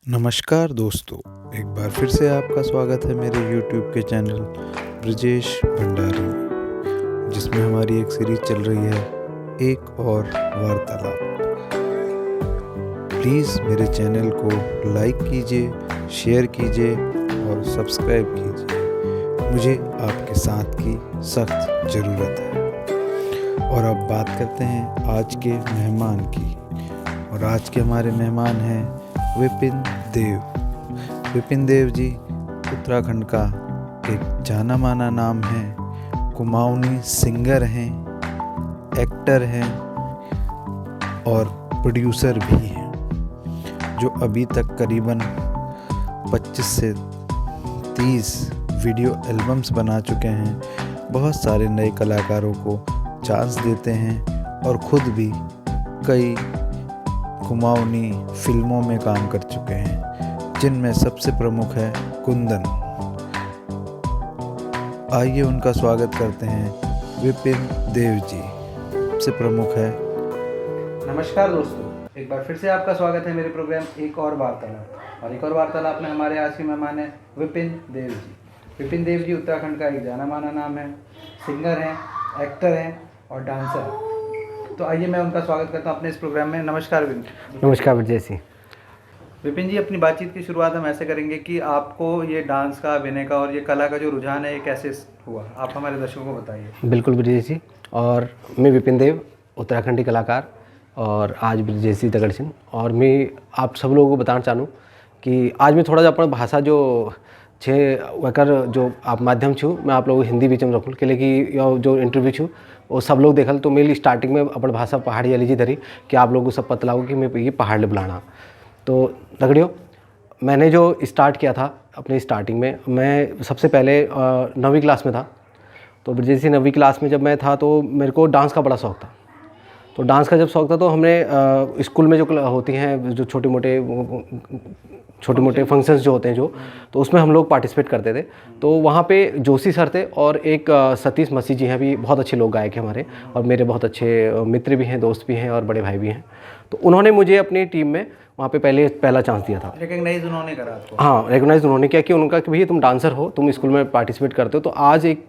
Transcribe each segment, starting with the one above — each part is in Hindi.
नमस्कार दोस्तों, एक बार फिर से आपका स्वागत है मेरे YouTube के चैनल ब्रजेश भंडारी में, जिसमें हमारी एक सीरीज चल रही है एक और वार्तालाप। प्लीज़ मेरे चैनल को लाइक कीजिए, शेयर कीजिए और सब्सक्राइब कीजिए। मुझे आपके साथ की सख्त ज़रूरत है। और अब बात करते हैं आज के मेहमान की। और आज के हमारे मेहमान हैं विपिन देव। विपिन देव जी उत्तराखंड का एक जाना माना नाम है, कुमाऊनी सिंगर हैं, एक्टर हैं और प्रोड्यूसर भी हैं, जो अभी तक करीबन 25 से 30 वीडियो एल्बम्स बना चुके हैं। बहुत सारे नए कलाकारों को चांस देते हैं और ख़ुद भी कई कुमाऊनी फिल्मों में काम कर चुके हैं, जिनमें सबसे प्रमुख है कुंदन। आइए उनका स्वागत करते हैं विपिन देव जी। सबसे प्रमुख है। नमस्कार दोस्तों, एक बार फिर से आपका स्वागत है मेरे प्रोग्राम एक और वार्तालाप। और एक और वार्तालाप में हमारे आज के मेहमान हैं विपिन देव जी। विपिन देव जी उत्तराखंड का एक जाना माना नाम है, सिंगर हैं, एक्टर हैं और डांसर। तो आइए मैं उनका स्वागत करता हूं अपने इस प्रोग्राम में। नमस्कार विपिन। नमस्कार ब्रजेश जी। विपिन जी, अपनी बातचीत की शुरुआत हम ऐसे करेंगे कि आपको ये डांस का, अभिनय का और ये कला का जो रुझान है, ये कैसे हुआ, आप हमारे दर्शकों को बताइए। बिल्कुल ब्रजेश जी। और मैं विपिन देव, उत्तराखंडी कलाकार और आज ब्रजेश जी दगड़ सिंह। और मैं आप सब लोगों को बताना चाहूँ कि आज मैं थोड़ा अपन भाषा जो छे वकर जो आप माध्यम छू, मैं आप लोगों को हिंदी बीच में रखूँ के लिए कि जो इंटरव्यू छू वो सब लोग देखल। तो मेरी स्टार्टिंग में अपन भाषा पहाड़ी वाली जी धरी कि आप लोगों को सब पता लागो कि मैं ये पहाड़ ले बुलाना। तो दगड़ियों, मैंने जो स्टार्ट किया था अपनी स्टार्टिंग में, मैं सबसे पहले 9वीं क्लास में था। तो जैसे 9वीं क्लास में जब मैं था तो मेरे को डांस का बड़ा शौक़ था। तो डांस का जब शौक़ था तो हमने स्कूल में जो होती हैं जो छोटे मोटे फंक्शंस जो होते हैं तो उसमें हम लोग पार्टिसिपेट करते थे। तो वहाँ पे जोशी सर थे और एक सतीश मसीह जी हैं, भी बहुत अच्छे लोग गायक हैं हमारे और मेरे बहुत अच्छे मित्र भी हैं, दोस्त भी हैं और बड़े भाई भी हैं। तो उन्होंने मुझे अपनी टीम में वहाँ पे पहला चांस दिया था। रिकग्नाइज उन्होंने करा आपको? हाँ, रिकग्नाइज उन्होंने किया कि उनका कि भैया तुम डांसर हो, तुम स्कूल में पार्टिसिपेट करते हो, तो आज एक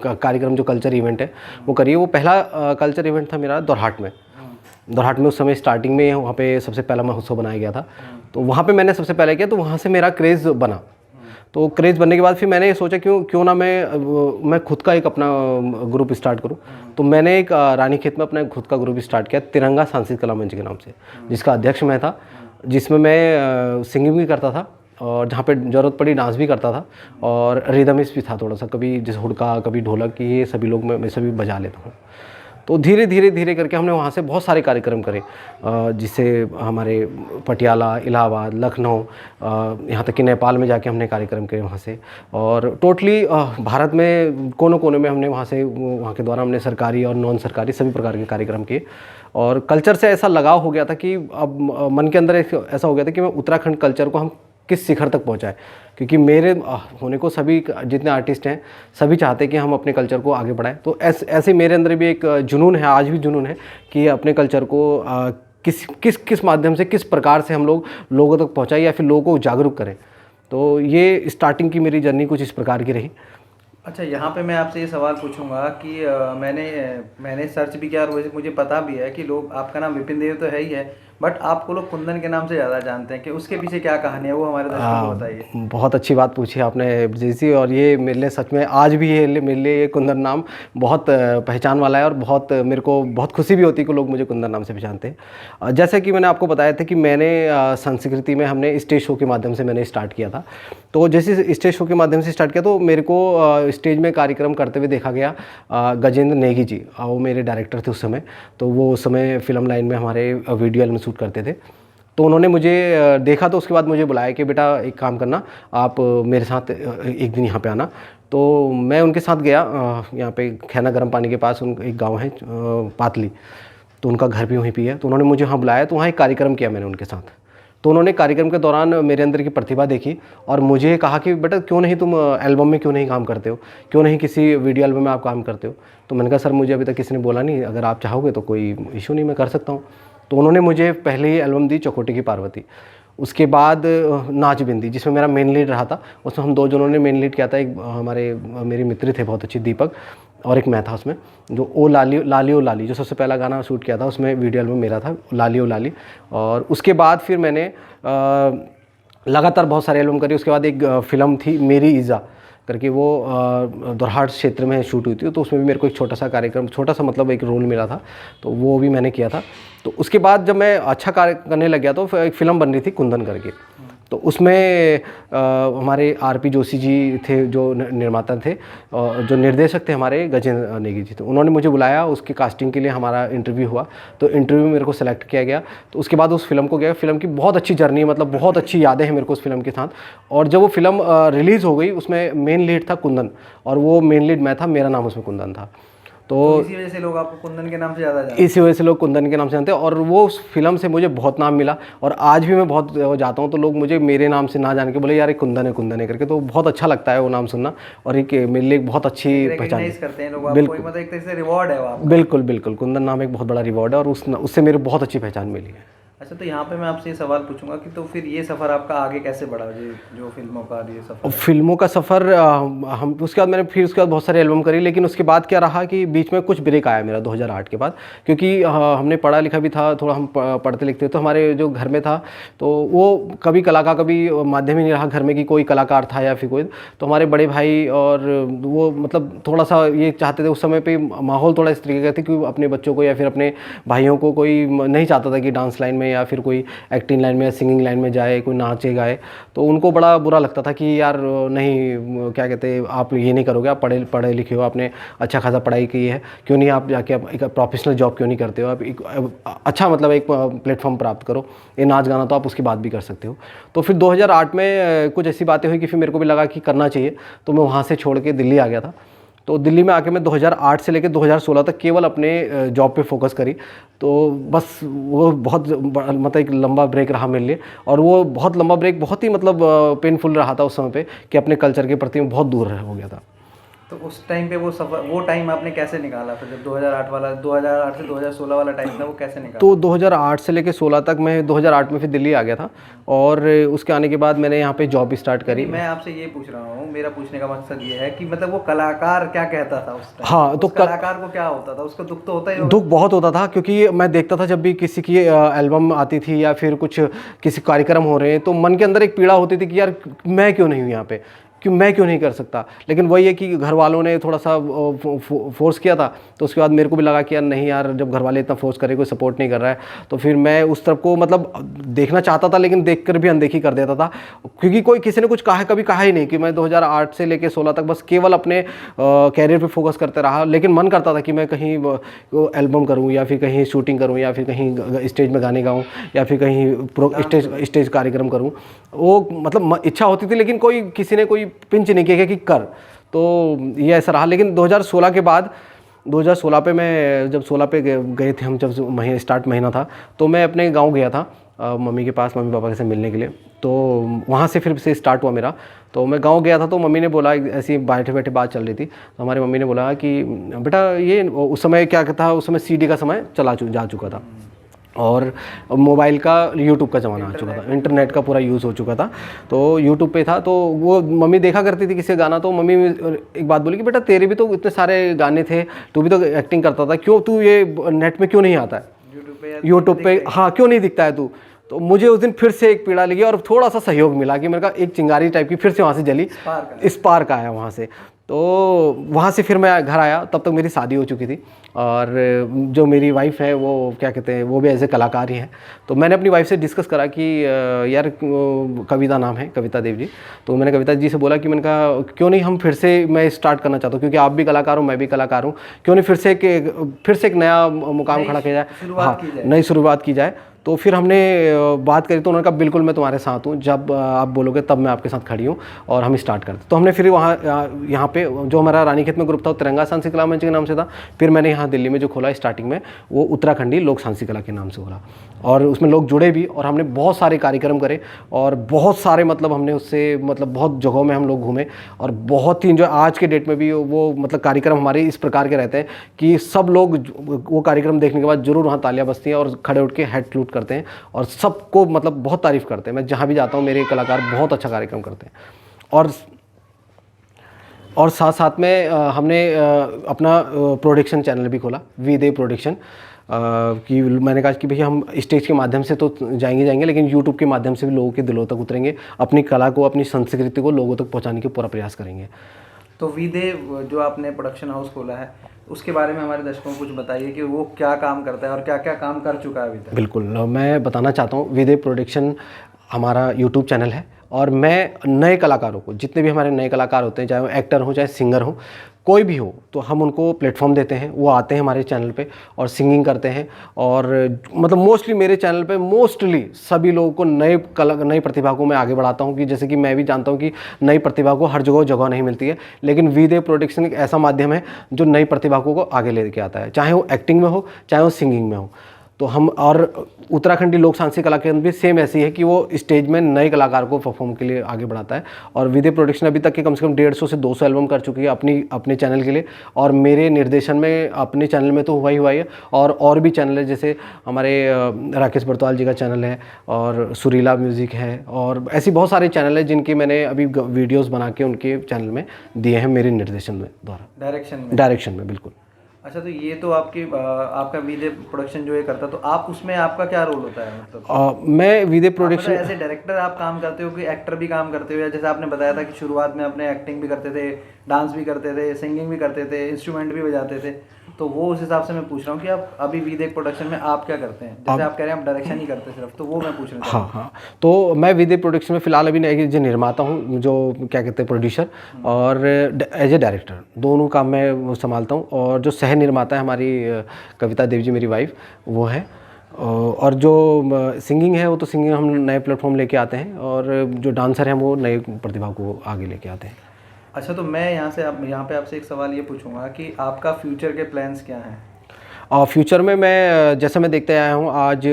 कार्यक्रम जो कल्चर इवेंट है वो करिए। वो पहला कल्चर इवेंट था मेरा दोरहाट में। दोरहाट में उस समय स्टार्टिंग में वहाँ पे सबसे पहला महोत्सव बनाया गया था। तो वहाँ पे मैंने सबसे पहले किया, तो वहाँ से मेरा क्रेज़ बना। तो क्रेज़ बनने के बाद फिर मैंने ये सोचा क्यों ना मैं खुद का एक अपना ग्रुप स्टार्ट करूं। तो मैंने एक रानीखेत में अपना खुद का ग्रुप स्टार्ट किया, तिरंगा सांस्कृतिक कला मंच के नाम से, जिसका अध्यक्ष मैं था, जिसमें मैं सिंगिंग भी करता था और जहाँ पे ज़रूरत पड़ी डांस भी करता था और रिदमिस्ट भी था थोड़ा सा, कभी जैसे हुड़का, कभी ढोलक, ये सभी लोग मैं सभी बजा लेता हूँ। तो धीरे धीरे करके हमने वहाँ से बहुत सारे कार्यक्रम करे, जिससे हमारे पटियाला, इलाहाबाद, लखनऊ, यहाँ तक कि नेपाल में जाके हमने कार्यक्रम करे वहाँ से। और टोटली भारत में कोने कोने में हमने वहाँ के द्वारा हमने सरकारी और नॉन सरकारी सभी प्रकार के कार्यक्रम किए। और कल्चर से ऐसा लगाव हो गया था कि अब मन के अंदर ऐसा हो गया था कि मैं उत्तराखंड कल्चर को हम किस शिखर तक पहुँचाए, क्योंकि मेरे होने को सभी जितने आर्टिस्ट हैं सभी चाहते हैं कि हम अपने कल्चर को आगे बढ़ाएं। तो ऐसे मेरे अंदर भी एक जुनून है, आज भी जुनून है कि अपने कल्चर को किस माध्यम से, किस प्रकार से हम लोगों तक पहुंचाएं या फिर लोगों को जागरूक करें। तो ये स्टार्टिंग की मेरी जर्नी कुछ इस प्रकार की रही। अच्छा, यहाँ पे मैं आपसे ये सवाल पूछूंगा कि मैंने सर्च भी किया और वैसे मुझे पता भी है कि लोग, आपका नाम विपिन देव तो है ही है, बट आपको लोग कुंदन के नाम से ज़्यादा जानते हैं, कि उसके पीछे क्या कहानी है, वो हमारे दर्शकों को बताइए। बहुत अच्छी बात पूछी आपने जैसी। और ये मेरे लिए सच में आज भी मेरे लिए ये कुंदन नाम बहुत पहचान वाला है और बहुत मेरे को बहुत खुशी भी होती है कि लोग मुझे कुंदन नाम से पहचानते हैं। जैसे कि मैंने आपको बताया था कि मैंने संस्कृति में हमने स्टेज शो के माध्यम से मैंने स्टार्ट किया था। तो जैसे स्टेज शो के माध्यम से स्टार्ट किया तो मेरे को स्टेज में कार्यक्रम करते हुए देखा गया गजेंद्र नेगी जी, वो मेरे डायरेक्टर थे उस समय। तो वो उस समय फिल्म लाइन में हमारे वीडियो एल्बम शूट करते थे। तो उन्होंने मुझे देखा, तो उसके बाद मुझे बुलाया कि बेटा एक काम करना, आप मेरे साथ एक दिन यहाँ पे आना। तो मैं उनके साथ गया। यहाँ पे खैना गर्म पानी के पास एक गांव है पातली, तो उनका घर भी वहीं पे है। तो उन्होंने मुझे वहाँ बुलाया, तो वहाँ एक कार्यक्रम किया मैंने उनके साथ। तो उन्होंने कार्यक्रम के दौरान मेरे अंदर की प्रतिभा देखी और मुझे कहा कि बेटा क्यों नहीं तुम एल्बम में क्यों नहीं काम करते हो, क्यों नहीं किसी वीडियो एल्बम में आप काम करते हो। तो मैंने कहा सर मुझे अभी तक किसी ने बोला नहीं, अगर आप चाहोगे तो कोई इशू नहीं, मैं कर सकता हूँ। तो उन्होंने मुझे पहले ही एल्बम दी चकोटी की पार्वती। उसके बाद नाच बिंदी, जिसमें मेरा मेन लीड रहा था। उसमें हम 2 जनों ने मेन लीड किया था। एक मेरे मित्र थे बहुत अच्छे, दीपक, और एक मैं था उसमें, जो ओ लाली लाली ओ लाली जो सबसे पहला गाना शूट किया था, उसमें वीडियो एल्बम मेरा था, लाली ओ लाली। और उसके बाद फिर मैंने लगातार बहुत सारे एल्बम करी। उसके बाद एक फ़िल्म थी मेरी ईज़ा करके, वो दोरहाट क्षेत्र में शूट हुई थी, तो उसमें भी मेरे को एक छोटा सा कार्यक्रम, छोटा सा मतलब एक रोल मिला था, तो वो भी मैंने किया था। तो उसके बाद जब मैं अच्छा कार्य करने लग गया तो एक फ़िल्म बन रही थी कुंदन करके, तो उसमें हमारे आरपी जोशी जी थे जो निर्माता थे, जो निर्देशक थे हमारे गजेंद्र नेगी जी, तो उन्होंने मुझे बुलाया, उसकी कास्टिंग के लिए हमारा इंटरव्यू हुआ। तो इंटरव्यू में मेरे को सेलेक्ट किया गया। तो उसके बाद उस फिल्म को गया। फिल्म की बहुत अच्छी जर्नी है, मतलब बहुत अच्छी यादें हैं मेरे को उस फिल्म के साथ। और जब वो फिल्म रिलीज़ हो गई, उसमें मेन लीड था कुंदन, और वो मेन लीड मैं था, मेरा नाम उसमें कुंदन था। तो इसी वजह से लोग आपको कुंदन के नाम से ज़्यादा जानते हैं। इसी वजह से लोग कुंदन के नाम से जानते हैं। और वो उस फिल्म से मुझे बहुत नाम मिला, और आज भी मैं बहुत जाता हूँ तो लोग मुझे मेरे नाम से ना जान के बोले यार ये कुंदन है करके, तो बहुत अच्छा लगता है वो नाम सुनना, और एक मेरे लिए बहुत अच्छी पहचान रिकॉग्नाइज करते हैं लोग आपको, मतलब एक तरह से रिवॉर्ड है वो आपका। बिल्कुल बिल्कुल, कुंदन नाम एक बहुत बड़ा रिवॉर्ड है, और उससे मेरे बहुत अच्छी पहचान मिली है। अच्छा, तो यहाँ पे मैं आपसे ये सवाल पूछूंगा कि तो फिर ये सफ़र आपका आगे कैसे बढ़ा, जो फिल्मों का ये सफ़र? फिल्मों का सफ़र, हम उसके बाद मैंने फिर उसके बाद बहुत सारे एल्बम करी, लेकिन उसके बाद क्या रहा कि बीच में कुछ ब्रेक आया मेरा 2008 के बाद, क्योंकि हमने पढ़ा लिखा भी था थोड़ा, हम पढ़ते लिखते, तो हमारे जो घर में था तो वो कभी कलाकार, कभी माध्यम ही नहीं रहा घर में कि कोई कलाकार था या फिर कोई, तो हमारे बड़े भाई और वो मतलब थोड़ा सा ये चाहते थे उस समय पे, माहौल थोड़ा इस तरीके का था कि अपने बच्चों को या फिर अपने भाइयों को कोई नहीं चाहता था कि डांस लाइन में या फिर कोई एक्टिंग लाइन में या सिंगिंग लाइन में जाए, कोई नाचे गाए। तो उनको बड़ा बुरा लगता था कि यार नहीं, क्या कहते हैं, आप ये नहीं करोगे, आप पढ़े लिखे हो, आपने अच्छा खासा पढ़ाई की है, क्यों नहीं आप जाके आप एक प्रोफेशनल जॉब क्यों नहीं करते हो, आप एक अच्छा मतलब एक प्लेटफॉर्म प्राप्त करो, ये नाच गाना तो आप उसके बाद भी कर सकते हो। तो फिर 2008 में कुछ ऐसी बातें हुई कि फिर मेरे को भी लगा कि करना चाहिए, तो मैं वहाँ से छोड़ के दिल्ली आ गया था। तो दिल्ली में आके मैं 2008 से लेकर 2016 तक केवल अपने जॉब पे फोकस करी। तो बस वो बहुत मतलब एक लंबा ब्रेक रहा मेरे लिए, और वो बहुत लंबा ब्रेक बहुत ही मतलब पेनफुल रहा था उस समय पे, कि अपने कल्चर के प्रति मैं बहुत दूर हो गया था। तो उस टाइम पे वो टाइम आपने कैसे निकाला फिर, जब 2008 से 2016 वाला टाइम था, वो कैसे निकाला? तो 2008 से लेकर 16 तक मैं 2008 में फिर दिल्ली आ गया था, और उसके आने के बाद मैंने यहाँ पे जॉब स्टार्ट करी। मैं आपसे ये पूछ रहा हूँ, मेरा पूछने का मकसद ये है कि मतलब वो कलाकार क्या कहता था उस टाइम? हाँ, तो कलाकार को क्या होता था, उसको दुख तो होता ही होगा। दुख बहुत होता था, क्योंकि मैं देखता था जब भी किसी की एल्बम आती थी या फिर कुछ किसी कार्यक्रम हो रहे हैं, तो मन के अंदर एक पीड़ा होती थी कि यार मैं क्यों नहीं हूँ यहाँ पे, मैं क्यों नहीं कर सकता। लेकिन वही है कि घर वालों ने थोड़ा सा फोर्स किया था, तो उसके बाद मेरे को भी लगा कि यार नहीं यार, जब घर वाले इतना फोर्स करे, कोई सपोर्ट नहीं कर रहा है, तो फिर मैं उस तरफ को मतलब देखना चाहता था, लेकिन देखकर भी अनदेखी कर देता था, क्योंकि कोई किसी ने कुछ कभी कहा ही नहीं कि मैं 2008 से लेकर 16 तक बस केवल अपने कैरियर पे फोकस करते रहा। लेकिन मन करता था कि मैं कहीं एल्बम करूँ, या फिर कहीं शूटिंग करूँ, या फिर कहीं स्टेज में गाने गाऊँ, या फिर कहीं स्टेज कार्यक्रम करूँ। वो मतलब इच्छा होती थी, लेकिन किसी ने कोई पिंच नहीं किया कि कर। तो ये ऐसा रहा। लेकिन 2016 के बाद, 2016 पे मैं जब 16 पे गए थे हम, जब स्टार्ट महीना था, तो मैं अपने गांव गया था मम्मी के पास, मम्मी पापा से मिलने के लिए। तो वहाँ से फिर से स्टार्ट हुआ मेरा। तो मैं गांव गया था, तो मम्मी ने बोला, ऐसी बैठे बैठे बात चल रही थी, तो हमारी मम्मी ने बोला कि बेटा ये उस समय क्या था, उस समय CD का समय जा चुका था, और मोबाइल का, यूट्यूब का ज़माना आ चुका था, इंटरनेट का पूरा यूज़ हो चुका था। तो यूट्यूब पे था, तो वो मम्मी देखा करती थी किसी गाना, तो मम्मी एक बात बोली कि बेटा तेरे भी तो इतने सारे गाने थे, तू भी तो एक्टिंग करता था, क्यों तू ये नेट में क्यों नहीं आता है, यूट्यूब पे हाँ क्यों नहीं दिखता है तू। तो मुझे उस दिन फिर से एक पीड़ा लगी, और थोड़ा सा सहयोग मिला कि मेरे का एक चिंगारी टाइप की फिर से वहाँ से जली, स्पार्क आया वहाँ से। तो वहाँ से फिर मैं घर आया, तब तक मेरी शादी हो चुकी थी, और जो मेरी वाइफ़ है वो क्या कहते हैं, वो भी एज ए कलाकार ही है। तो मैंने अपनी वाइफ से डिस्कस करा कि यार, कविता नाम है, कविता देव जी। तो मैंने कविता जी से बोला कि मैंने कहा क्यों नहीं हम फिर से, मैं स्टार्ट करना चाहता हूँ, क्योंकि आप भी कलाकार हो, मैं भी कलाकार हूँ, क्यों नहीं फिर से एक नया मुकाम खड़ा किया जाए, हाँ नई शुरुआत की जाए। तो फिर हमने बात करी, तो उन्होंने कहा बिल्कुल मैं तुम्हारे साथ हूँ, जब आप बोलोगे तब मैं आपके साथ खड़ी हूँ, और हम स्टार्ट करते। तो हमने फिर यहाँ पे जो हमारा रानीखेत में ग्रुप था, तिरंगा सांस्कृतिक कला मंच के नाम से था। फिर मैंने यहाँ दिल्ली में जो खोला स्टार्टिंग में, वो उत्तराखंडी लोक सांस्कृतिक कला के नाम से खोला, और उसमें लोग जुड़े भी, और हमने बहुत सारे कार्यक्रम करे, और बहुत सारे मतलब हमने उससे मतलब बहुत जगहों में हम लोग घूमे, और बहुत ही जो आज के डेट में भी वो मतलब कार्यक्रम हमारे इस प्रकार के रहते हैं कि सब लोग वो कार्यक्रम देखने के बाद जरूर वहाँ तालियां बजती हैं, और खड़े उठ के हेड सैल्यूट करते हैं और सबको मतलब बहुत तारीफ़ करते हैं। मैं जहाँ भी जाता हूँ मेरे कलाकार बहुत अच्छा कार्यक्रम करते हैं। और साथ साथ में हमने अपना प्रोडक्शन चैनल भी खोला, वी दे प्रोडक्शन, कि मैंने कहा कि भैया हम स्टेज के माध्यम से तो जाएंगे लेकिन यूट्यूब के माध्यम से भी लोगों के दिलों तक उतरेंगे, अपनी कला को, अपनी संस्कृति को लोगों तक पहुंचाने की पूरा प्रयास करेंगे। तो वी दे जो आपने प्रोडक्शन हाउस खोला है उसके बारे में हमारे दर्शकों को कुछ बताइए कि वो क्या काम करता है और क्या क्या काम कर चुका है अभी तक। बिल्कुल, मैं बताना चाहता हूँ, वी दे प्रोडक्शन हमारा यूट्यूब चैनल है और मैं नए कलाकारों को, जितने भी हमारे नए कलाकार होते हैं, चाहे वो एक्टर हो चाहे सिंगर हो, कोई भी हो, तो हम उनको प्लेटफॉर्म देते हैं। वो आते हैं हमारे चैनल पे और सिंगिंग करते हैं। और मतलब मोस्टली मेरे चैनल पे मोस्टली सभी लोगों को नई प्रतिभा को मैं आगे बढ़ाता हूँ, कि जैसे कि मैं भी जानता हूँ कि नई प्रतिभा को हर जगह नहीं मिलती है, लेकिन वी दे प्रोडक्शन एक ऐसा माध्यम है जो नई प्रतिभा को आगे लेके आता है, चाहे वो एक्टिंग में हो चाहे वो सिंगिंग में हो। तो हम, और उत्तराखंडी लोक सांस्कृतिक कला केंद्र भी सेम ऐसी है कि वो स्टेज में नए कलाकार को परफॉर्म के लिए आगे बढ़ाता है। और वी दे प्रोडक्शन अभी तक के कम से कम 150 से 200 एल्बम कर चुकी है अपने चैनल के लिए, और मेरे निर्देशन में अपने चैनल में तो हुआ ही है। और भी चैनल है, जैसे हमारे राकेश बर्तवाल जी का चैनल है और सुरीला म्यूज़िक है, और ऐसी बहुत सारे चैनल हैं जिनकी मैंने अभी वीडियोज़ बना के उनके चैनल में दिए हैं मेरे निर्देशन में द्वारा, डायरेक्शन में। बिल्कुल। अच्छा, तो ये तो आपका वी दे प्रोडक्शन जो ये करता, तो आप उसमें आपका क्या रोल होता है? मतलब मैं वी दे प्रोडक्शन एज ए डायरेक्टर आप काम करते हो कि एक्टर भी काम करते हो, या जैसे आपने बताया था कि शुरुआत में अपने एक्टिंग भी करते थे, डांस भी करते थे, सिंगिंग भी करते थे, इंस्ट्रूमेंट भी बजाते थे, तो वो उस हिसाब से मैं पूछ रहा हूँ कि आप अभी वी दे प्रोडक्शन में आप क्या करते हैं? जैसे आप कह रहे हैं आप डायरेक्शन ही करते सिर्फ, तो वो मैं पूछ रहा हूँ। हाँ, तो मैं वी दे प्रोडक्शन में फ़िलहाल अभी जो निर्माता हूँ, जो क्या कहते हैं प्रोड्यूसर, और एज ए डायरेक्टर, दोनों काम मैं संभालता हूँ। और जो सह निर्माता है हमारी कविता देव जी, मेरी वाइफ, वो है। और जो सिंगिंग है वो तो सिंगिंग हम नए प्लेटफॉर्म लेके आते हैं, और जो डांसर हैं वो नए प्रतिभा को आगे लेके आते हैं। अच्छा, तो मैं यहाँ पे आपसे एक सवाल ये पूछूंगा कि आपका फ्यूचर के प्लान्स क्या हैं? और फ्यूचर में मैं, जैसा मैं देखते आया हूँ, आज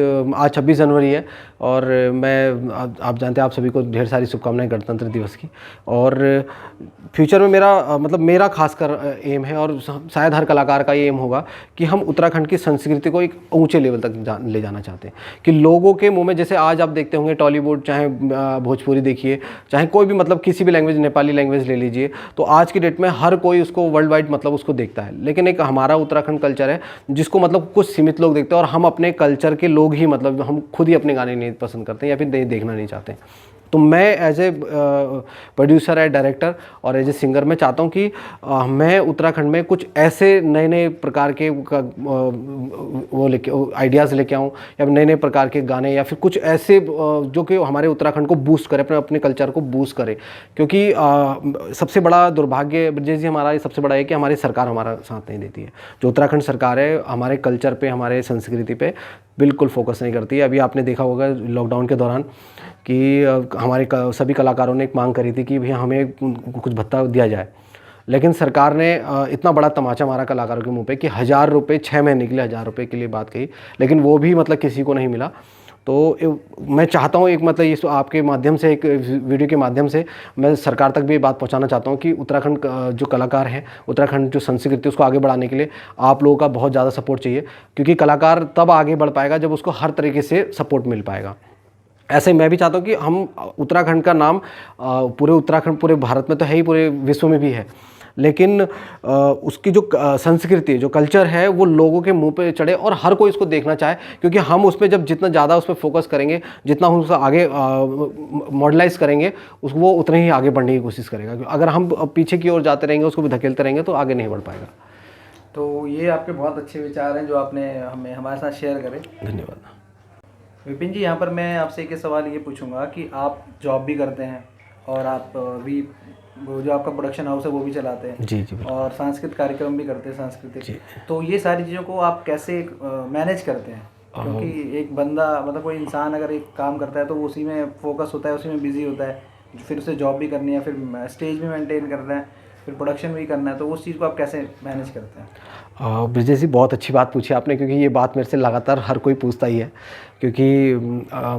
26 जनवरी है, और मैं, आप जानते हैं, आप सभी को ढेर सारी शुभकामनाएं गणतंत्र दिवस की। और फ्यूचर में मेरा खासकर एम है, और शायद हर कलाकार का ये एम होगा, कि हम उत्तराखंड की संस्कृति को एक ऊंचे लेवल तक ले जाना चाहते हैं। कि लोगों के मुंह में, जैसे आज आप देखते होंगे टॉलीवुड, चाहे भोजपुरी देखिए, चाहे कोई भी, मतलब किसी भी लैंग्वेज, नेपाली लैंग्वेज ले लीजिए, तो आज की डेट में हर कोई उसको वर्ल्ड वाइड मतलब उसको देखता है। लेकिन एक हमारा उत्तराखंड कल्चर है जिसको मतलब कुछ सीमित लोग देखते हैं, और हम अपने कल्चर के लोग ही, मतलब हम खुद ही अपने गाने नहीं पसंद करते या फिर देखना नहीं चाहते। तो मैं एज ए प्रोड्यूसर है, डायरेक्टर और एज ए सिंगर, मैं चाहता हूँ कि मैं उत्तराखंड में कुछ ऐसे नए प्रकार के वो लेके आइडियाज़ लेके आऊँ, या नए प्रकार के गाने, या फिर कुछ ऐसे जो कि हमारे उत्तराखंड को बूस्ट करे, अपने कल्चर को बूस्ट करे। क्योंकि सबसे बड़ा दुर्भाग्य ब्रजेश जी हमारा सबसे बड़ा है कि हमारी सरकार हमारा साथ नहीं देती है। जो उत्तराखंड सरकार है, हमारे कल्चर पे, हमारे संस्कृति पे बिल्कुल फोकस नहीं करती है। अभी आपने देखा होगा लॉकडाउन के दौरान कि हमारे सभी कलाकारों ने एक मांग करी थी कि भैया हमें कुछ भत्ता दिया जाए, लेकिन सरकार ने इतना बड़ा तमाचा मारा कलाकारों के मुंह पे कि 1000 रुपये 6 महीने के लिए, 1000 रुपये के लिए बात कही, लेकिन वो भी मतलब किसी को नहीं मिला। तो मैं चाहता हूँ, एक मतलब इस आपके माध्यम से, एक वीडियो के माध्यम से मैं सरकार तक भी ये बात पहुँचाना चाहता हूँ कि उत्तराखंड जो कलाकार हैं, उत्तराखंड जो संस्कृति, उसको आगे बढ़ाने के लिए आप लोगों का बहुत ज़्यादा सपोर्ट चाहिए। क्योंकि कलाकार तब आगे बढ़ पाएगा जब उसको हर तरीके से सपोर्ट मिल पाएगा। ऐसे ही मैं भी चाहता हूँ कि हम उत्तराखंड का नाम पूरे उत्तराखंड, पूरे भारत में तो है ही, पूरे विश्व में भी है, लेकिन उसकी जो संस्कृति, जो कल्चर है, वो लोगों के मुंह पे चढ़े और हर कोई इसको देखना चाहे। क्योंकि हम उस पर जब जितना ज़्यादा उस पर फोकस करेंगे, जितना हम उसको आगे मॉडलाइज करेंगे, वो उतने ही आगे बढ़ने की कोशिश करेगा। अगर हम पीछे की ओर जाते रहेंगे, उसको भी धकेलते रहेंगे, तो आगे नहीं बढ़ पाएगा। तो ये आपके बहुत अच्छे विचार हैं जो आपने हमारे साथ शेयर करे। धन्यवाद। विपिन जी, यहाँ पर मैं आपसे एक सवाल ये पूछूंगा कि आप जॉब भी करते हैं और आप भी वो जो आपका प्रोडक्शन हाउस है वो भी चलाते हैं, जी, और सांस्कृतिक कार्यक्रम भी करते हैं, सांस्कृतिक, तो ये सारी चीज़ों को आप कैसे मैनेज करते हैं? क्योंकि एक बंदा, मतलब कोई इंसान अगर एक काम करता है तो वो उसी में फोकस होता है, उसी में बिजी होता है, फिर उसे जॉब भी करनी है, फिर स्टेज भी मेंटेन करना है, फिर प्रोडक्शन भी करना है, तो उस चीज़ को आप कैसे मैनेज करते हैं? ब्रिजेश जी, बहुत अच्छी बात पूछी आपने, क्योंकि ये बात मेरे से लगातार हर कोई पूछता ही है। क्योंकि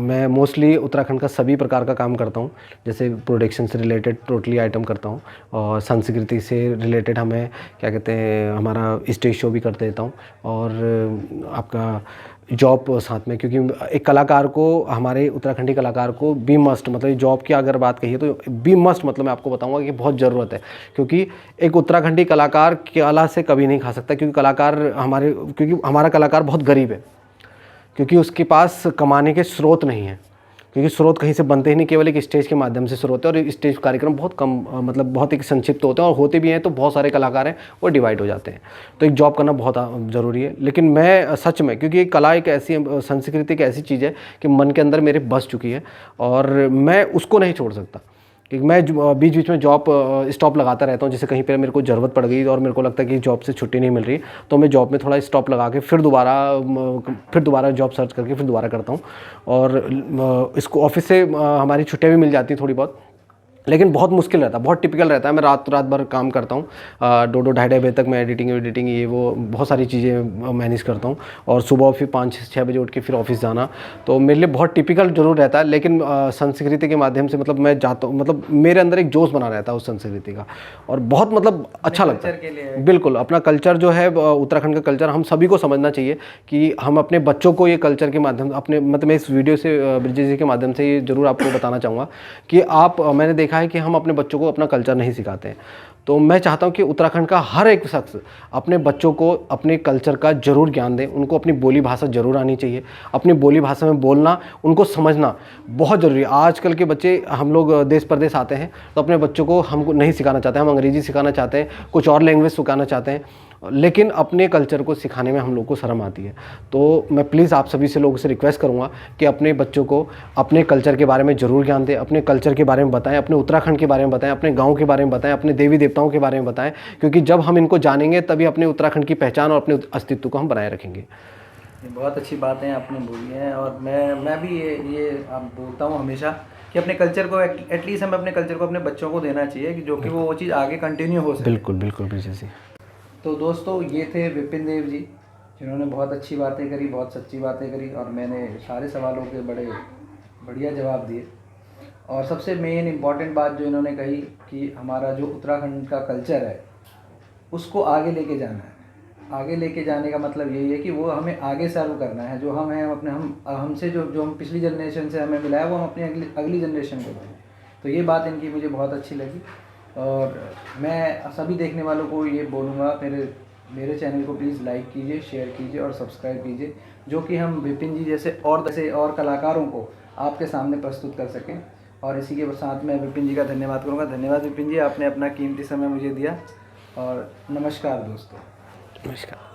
मैं मोस्टली उत्तराखंड का सभी प्रकार का काम करता हूँ, जैसे प्रोडक्शन से रिलेटेड टोटली आइटम करता हूँ, और संस्कृति से रिलेटेड हमें क्या कहते हैं, हमारा स्टेज शो भी कर देता हूँ, और आपका जॉब साथ में, क्योंकि एक कलाकार को, हमारे उत्तराखंडी कलाकार को बी मस्ट, मतलब जॉब की अगर बात कहिए तो बी मस्ट, मतलब मैं आपको बताऊंगा कि बहुत ज़रूरत है, क्योंकि एक उत्तराखंडी कलाकार कला से कभी नहीं खा सकता, क्योंकि हमारा कलाकार बहुत गरीब है, क्योंकि उसके पास कमाने के स्रोत नहीं हैं, क्योंकि स्रोत कहीं से बनते ही नहीं, केवल एक स्टेज के माध्यम से स्रोत है, और स्टेज कार्यक्रम बहुत कम, मतलब बहुत एक संक्षिप्त होते हैं, और होते भी हैं तो बहुत सारे कलाकार हैं वो डिवाइड हो जाते हैं, तो एक जॉब करना बहुत ज़रूरी है। लेकिन मैं सच में, क्योंकि एक कला एक ऐसी, संस्कृति एक ऐसी चीज़ है कि मन के अंदर मेरे बस चुकी है, और मैं उसको नहीं छोड़ सकता, क्योंकि मैं बीच बीच में जॉब स्टॉप लगाता रहता हूँ। जैसे कहीं पे मेरे को ज़रूरत पड़ गई और मेरे को लगता है कि जॉब से छुट्टी नहीं मिल रही, तो मैं जॉब में थोड़ा स्टॉप लगा के फिर दोबारा जॉब सर्च करके फिर दोबारा करता हूँ। और इसको ऑफिस से हमारी छुट्टियाँ भी मिल जाती हैं थोड़ी बहुत, लेकिन बहुत मुश्किल रहता है, बहुत टिपिकल रहता है। मैं रात भर काम करता हूँ, 2-2 ढाई बजे तक मैं एडिटिंग ये वो बहुत सारी चीज़ें मैनेज करता हूँ, और सुबह फिर 5-6 बजे उठ के फिर ऑफिस जाना, तो मेरे लिए बहुत टिपिकल जरूर रहता है। लेकिन संस्कृति के माध्यम से, मतलब मैं जाता हूँ, मतलब मेरे अंदर एक जोश बना रहता है उस संस्कृति का, और बहुत मतलब अच्छा लगता है। बिल्कुल, अपना कल्चर जो है, उत्तराखंड का कल्चर हम सभी को समझना चाहिए कि हम अपने बच्चों को ये कल्चर के माध्यम से, अपने, मतलब मैं इस वीडियो से, ब्रिजेश जी के माध्यम से ये जरूर आपको बताना चाहूँगा कि मैंने देखा है कि हम अपने बच्चों को अपना कल्चर नहीं सिखाते हैं, तो मैं चाहता हूं कि उत्तराखंड का हर एक शख्स अपने बच्चों को अपने कल्चर का जरूर ज्ञान दे, उनको अपनी बोली भाषा जरूर आनी चाहिए, अपनी बोली भाषा में बोलना, उनको समझना बहुत ज़रूरी है। आजकल के बच्चे, हम लोग देश परदेश आते हैं तो अपने बच्चों को हमको नहीं सिखाना चाहते, हम अंग्रेज़ी सिखाना चाहते हैं, कुछ और लैंग्वेज सिखाना चाहते हैं, लेकिन अपने कल्चर को सिखाने में हम लोग को शर्म आती है। तो मैं प्लीज़ आप सभी से लोगों से रिक्वेस्ट करूंगा कि अपने बच्चों को अपने कल्चर के बारे में ज़रूर ज्ञान दें, अपने कल्चर के बारे में बताएं, अपने उत्तराखंड के बारे में बताएं, अपने गांव के बारे में बताएं, अपने देवी देवताओं के बारे में बताएं, क्योंकि जब हम इनको जानेंगे तभी अपने उत्तराखंड की पहचान और अपने अस्तित्व को हम बनाए रखेंगे। बहुत अच्छी बातें आपने बोली हैं, और मैं भी ये आप बोलता हूँ हमेशा कि अपने कल्चर को एटलीस्ट हमें अपने कल्चर को अपने बच्चों को देना चाहिए, कि जो कि वो चीज़ आगे कंटिन्यू हो सके। बिल्कुल बिल्कुल ब्रिजेश जी। तो दोस्तों, ये थे विपिन देव जी, जिन्होंने बहुत अच्छी बातें करी, बहुत सच्ची बातें करी, और मैंने सारे सवालों के बड़े बढ़िया जवाब दिए। और सबसे मेन इम्पॉर्टेंट बात जो इन्होंने कही कि हमारा जो उत्तराखंड का कल्चर है उसको आगे लेके जाना है। आगे लेके जाने का मतलब यही है कि वो हमें आगे सर्व करना है, जो हम हैं अपने, हमसे जो हम पिछली जनरेशन से हमें मिला है वो हम अपनी अगली जनरेशन को दें। तो ये बात इनकी मुझे बहुत अच्छी लगी, और मैं सभी देखने वालों को ये बोलूँगा, मेरे चैनल को प्लीज़ लाइक कीजिए, शेयर कीजिए और सब्सक्राइब कीजिए, जो कि हम विपिन जी जैसे और कलाकारों को आपके सामने प्रस्तुत कर सकें। और इसी के साथ मैं विपिन जी का धन्यवाद करूँगा। धन्यवाद विपिन जी, आपने अपना कीमती समय मुझे दिया, और नमस्कार दोस्तों। नमस्कार।